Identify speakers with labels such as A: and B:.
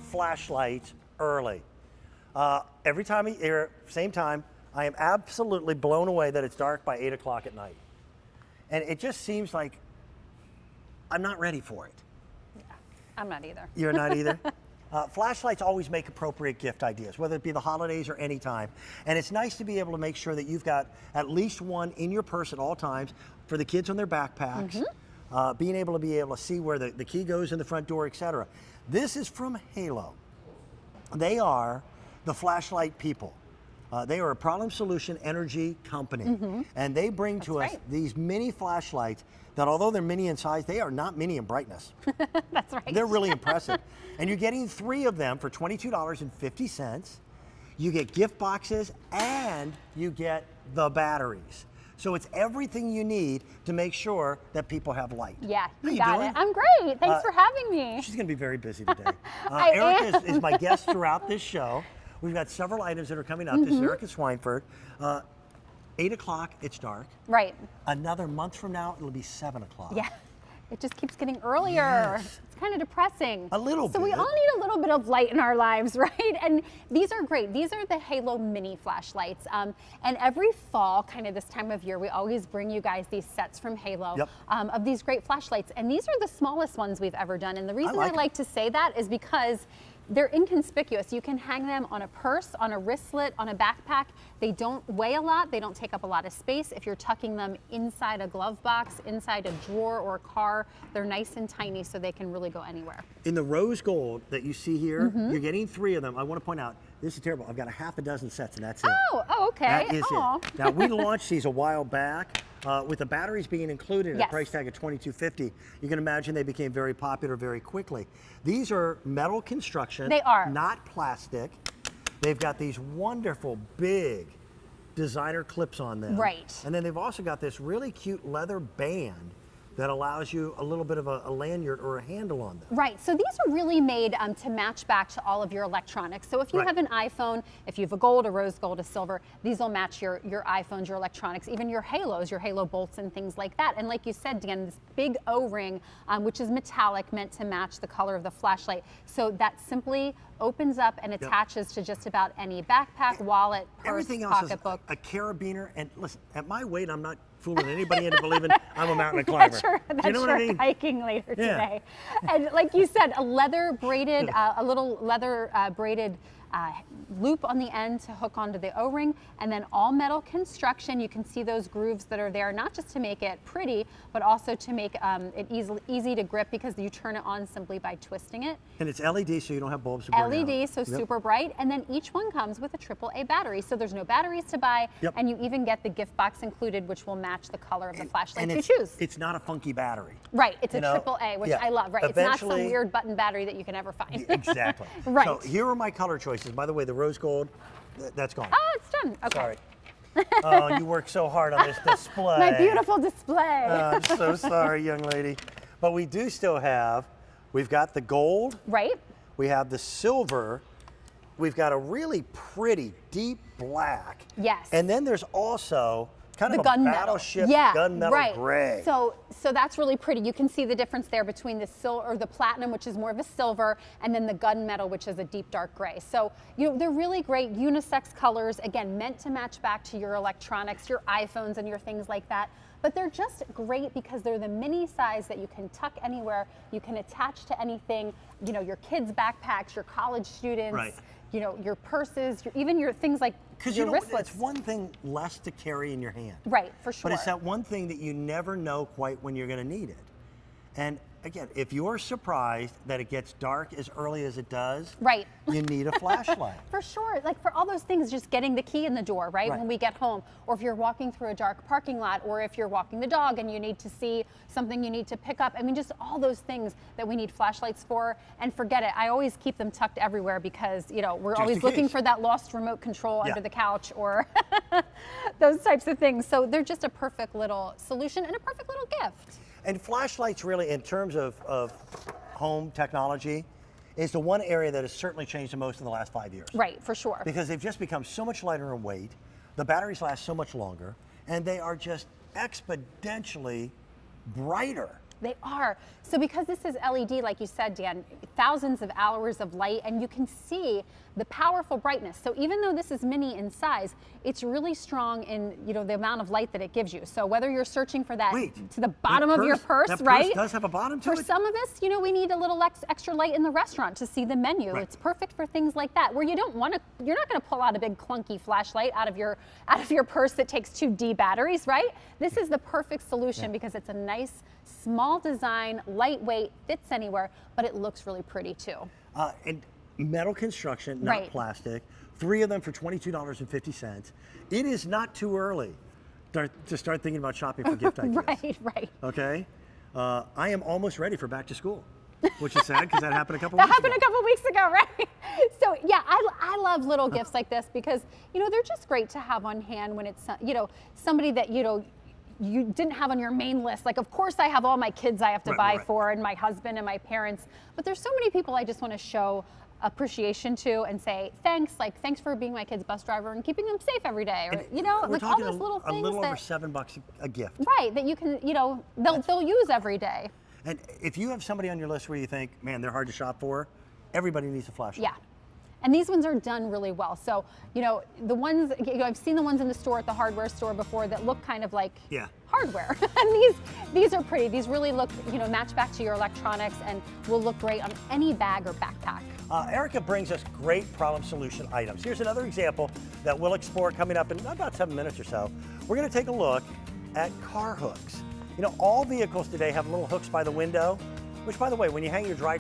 A: flashlights early. Every time here, same time, I am absolutely blown away that it's dark by 8 o'clock at night. And it just seems like I'm not ready for it.
B: Yeah, I'm not either.
A: You're not either? Flashlights always make appropriate gift ideas, whether it be the holidays or any time. And it's nice to be able to make sure that you've got at least one in your purse at all times for the kids on their backpacks, being able to see where the key goes in the front door, etc. This is from Halo. They are the flashlight people. They are a problem solution energy company. And they bring to us these mini flashlights that, although they're mini in size, they are not mini in brightness.
B: That's right.
A: They're really impressive. And you're getting 3 of them for $22.50. You get gift boxes and you get the batteries. So it's everything you need to make sure that people have light.
B: Yeah,
A: How
B: you
A: you
B: got
A: doing?
B: it. I'm great. Thanks for having me.
A: She's going to be very busy today.
B: I
A: Erica is my guest throughout this show. We've got several items that are coming up. This is Erica Swineford. 8 o'clock, it's dark.
B: Right.
A: Another month from now, it'll be 7 o'clock.
B: Yeah. It just keeps getting earlier.
A: Yes.
B: It's kind of depressing.
A: A little
B: So
A: bit.
B: we all need a little bit of light in our lives, right? And these are great. These are the Halo mini flashlights. And every fall, kind of this time of year, we always bring you guys these sets from Halo of these great flashlights. And these are the smallest ones we've ever done. And the reason I like to say that is because they're inconspicuous. You can hang them on a purse, on a wristlet, on a backpack. They don't weigh a lot. They don't take up a lot of space. If you're tucking them inside a glove box, inside a drawer or a car, they're nice and tiny so they can really go anywhere.
A: In the rose gold that you see here, you're getting 3 of them. I want to point out, this is terrible. I've got a half a dozen sets and that's it.
B: Oh, okay.
A: That is it. Now, we launched these a while back. With the batteries being included at a price tag of $22.50, you can imagine they became very popular very quickly. These are metal construction.
B: They are.
A: Not plastic. They've got these wonderful big designer clips on them.
B: Right.
A: And then they've also got this really cute leather band that allows you a little bit of a lanyard or a handle on them.
B: Right, so these are really made to match back to all of your electronics. So if you have an iPhone, if you have a gold, a rose gold, a silver, these will match your iPhones, your electronics, even your Halos, your Halo bolts and things like that. And like you said, Dan, this big O-ring, which is metallic, meant to match the color of the flashlight. So that simply opens up and attaches to just about any backpack, wallet, purse,
A: Everything else
B: pocketbook.
A: is a carabiner. And listen, at my weight, I'm not fooling anybody into believing I'm a mountain climber.
B: That's
A: Do you know what I mean?
B: hiking later today. And like you said, a leather braided, a little leather braided loop on the end to hook onto the O-ring, and then all metal construction. You can see those grooves that are there, not just to make it pretty, but also to make it easy to grip because you turn it on simply by twisting it.
A: And it's LED, so you don't have bulbs to burn
B: LED,
A: out.
B: so super bright, and then each one comes with a AAA battery, so there's no batteries to buy, and you even get the gift box included, which will match the color of the flashlight you choose.
A: It's not a funky battery.
B: Right, it's a AAA, which I love. Right, it's not some
A: Eventually-
B: weird button battery that you can never find.
A: Exactly.
B: Right.
A: So here are my color choices. By the way, the rose gold, that's gone.
B: Oh, it's done. Okay.
A: Sorry. Oh, you worked so hard on this display.
B: My beautiful display.
A: I'm so sorry, young lady. But we do still have, we've got the gold.
B: Right.
A: We have the silver. We've got a really pretty deep black.
B: Yes.
A: And then there's also kind of a
B: gunmetal.
A: battleship gunmetal
B: right.
A: gray.
B: So that's really pretty. You can see the difference there between the silver or the platinum, which is more of a silver, and then the gunmetal, which is a deep dark gray. So they're really great unisex colors. Again, meant to match back to your electronics, your iPhones, and your things like that. But they're just great because they're the mini size that you can tuck anywhere. You can attach to anything. Your kids' backpacks, your college students.
A: Right.
B: Your purses, even your things like your wristlets.
A: It's one thing less to carry in your hand.
B: Right, for sure.
A: But it's that one thing that you never know quite when you're going to need it. And again, if you're surprised that it gets dark as early as it does,
B: right,
A: you need a flashlight.
B: For sure. Like for all those things, just getting the key in the door, right, when we get home, or if you're walking through a dark parking lot, or if you're walking the dog and you need to see something you need to pick up. I mean, just all those things that we need flashlights for. And forget it, I always keep them tucked everywhere because, we're
A: Just
B: always
A: in
B: looking
A: case.
B: for that lost remote control under the couch or those types of things. So they're just a perfect little solution and a perfect little gift.
A: And flashlights really, in terms of home technology, is the one area that has certainly changed the most in the last 5 years.
B: Right, for sure.
A: Because they've just become so much lighter in weight, the batteries last so much longer, and they are just exponentially brighter.
B: They are. So because this is LED, like you said, Dan, thousands of hours of light, and you can see the powerful brightness. So even though this is mini in size, it's really strong in, you know, the amount of light that it gives you. So whether you're searching for that to the bottom of your purse,
A: that
B: right?
A: Purse does have a bottom to it.
B: For some of us, you know, we need a little extra light in the restaurant to see the menu. It's perfect for things like that, where you don't want to, you're not going to pull out a big clunky flashlight out of your purse that takes 2 D batteries, right? This is the perfect solution because it's a nice, small design, lightweight, fits anywhere, but it looks really pretty too.
A: And metal construction, not plastic. 3 of them for $22.50. It is not too early to start thinking about shopping for gift ideas.
B: Right.
A: Okay? I am almost ready for back to school, which is sad because that happened a couple weeks ago.
B: That happened a couple weeks ago, right? So yeah, I love little gifts like this because, you know, they're just great to have on hand when it's, you know, somebody that, you know, you didn't have on your main list. Like, of course I have all my kids I have to buy for, and my husband and my parents, but there's so many people I just want to show appreciation to and say thanks, like thanks for being my kid's bus driver and keeping them safe every day, or you know, like all those little things.
A: A little over $7 a gift.
B: Right, that you can, you know, they'll use every day.
A: And if you have somebody on your list where you think, man, they're hard to shop for, everybody needs a flashlight.
B: Yeah. And these ones are done really well. So, you know, the ones, you know, I've seen the ones in the store at the hardware store before that look kind of like hardware. And these are pretty. These really look, you know, match back to your electronics and will look great on any bag or backpack.
A: Erica brings us great problem solution items. Here's another example that we'll explore coming up in about 7 minutes or so. We're going to take a look at car hooks. You know, all vehicles today have little hooks by the window, which, by the way, when you hang your dry